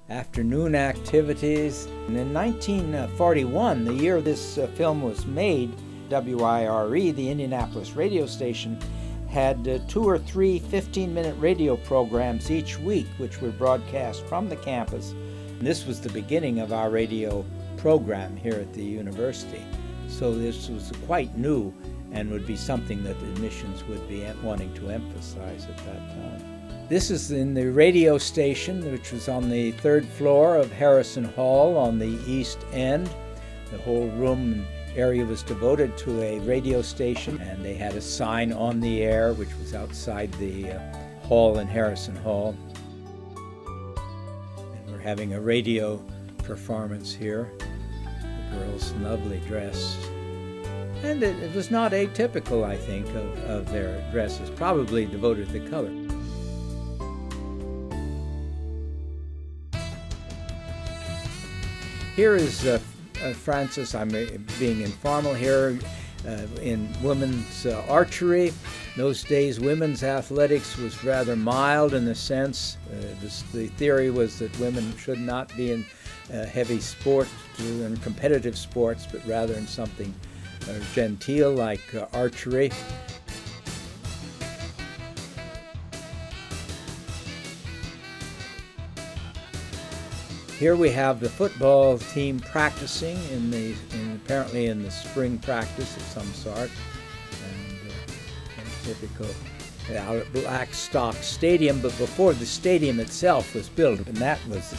afternoon activities. And in 1941, the year this film was made, WIRE, the Indianapolis radio station, had 2 or 3 15-minute radio programs each week, which were broadcast from the campus. And this was the beginning of our radio program here at the university. So this was quite new and would be something that the admissions would be wanting to emphasize at that time. This is in the radio station, which was on the 3rd floor of Harrison Hall on the east end. The whole room and area was devoted to a radio station, and they had a sign on the air, which was outside the hall in Harrison Hall. And we're having a radio performance here. The girls lovely dress. And it was not atypical, I think, of their dresses, probably devoted to color. Here is Francis, I'm being informal here, in women's archery. In those days, women's athletics was rather mild in the sense, the theory was that women should not be in heavy sports and competitive sports, but rather in something genteel like archery. Here we have the football team practicing apparently in the spring practice of some sort, and typical out at Blackstock Stadium. But before the stadium itself was built, and that was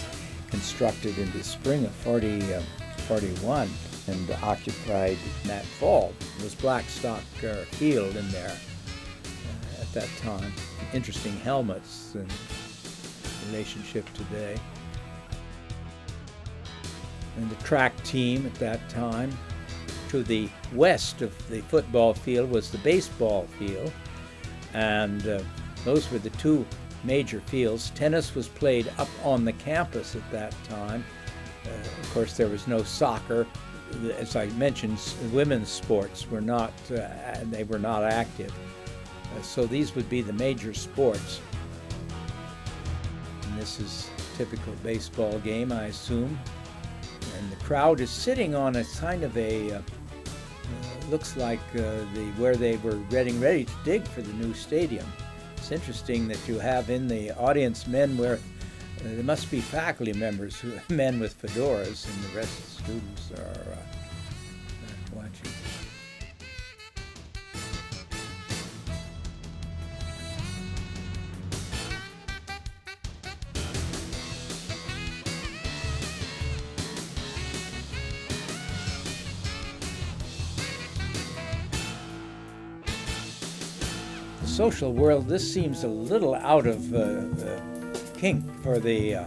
constructed in the spring of 41 and occupied that fall. It was Blackstock Field in there at that time. Interesting helmets in relationship today. And the track team at that time. To the west of the football field was the baseball field, and those were the 2 major fields. Tennis was played up on the campus at that time. Of course, there was no soccer. As I mentioned, women's sports were not, they were not active. So these would be the major sports. And this is a typical baseball game, I assume. And the crowd is sitting on a kind of a, looks like where they were getting ready to dig for the new stadium. It's interesting that you have in the audience men where there must be faculty members, men with fedoras, and the rest of the students are watching. Social world, this seems a little out of kink for the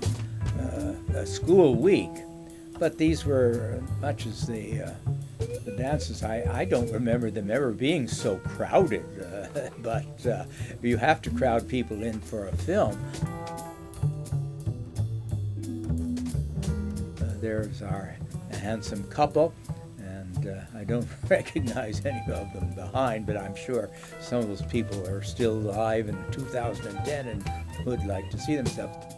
school week, but these were, much as the dances, I don't remember them ever being so crowded, but you have to crowd people in for a film. There's our handsome couple. I don't recognize any of them behind, but I'm sure some of those people are still alive in 2010 and would like to see themselves.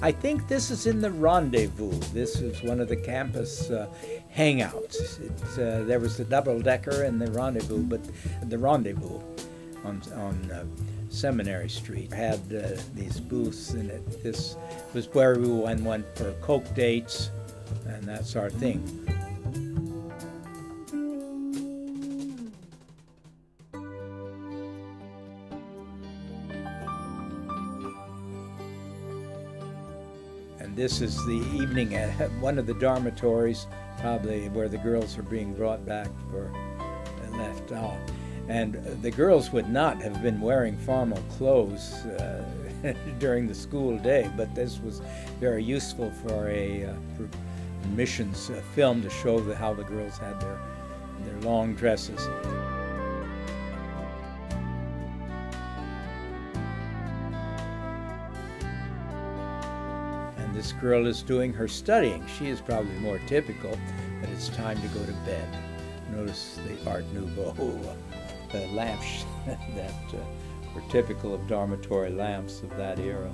I think this is in the Rendezvous. This is one of the campus hangouts. There was the double-decker and the Rendezvous, but the Rendezvous on Seminary Street had these booths in it. This was where we went for Coke dates and that sort of thing. And this is the evening at one of the dormitories, probably where the girls are being brought back for left off. And the girls would not have been wearing formal clothes during the school day, but this was very useful for a admissions film to show how the girls had their long dresses. This girl is doing her studying. She is probably more typical, but it's time to go to bed. Notice the Art Nouveau lamps that were typical of dormitory lamps of that era.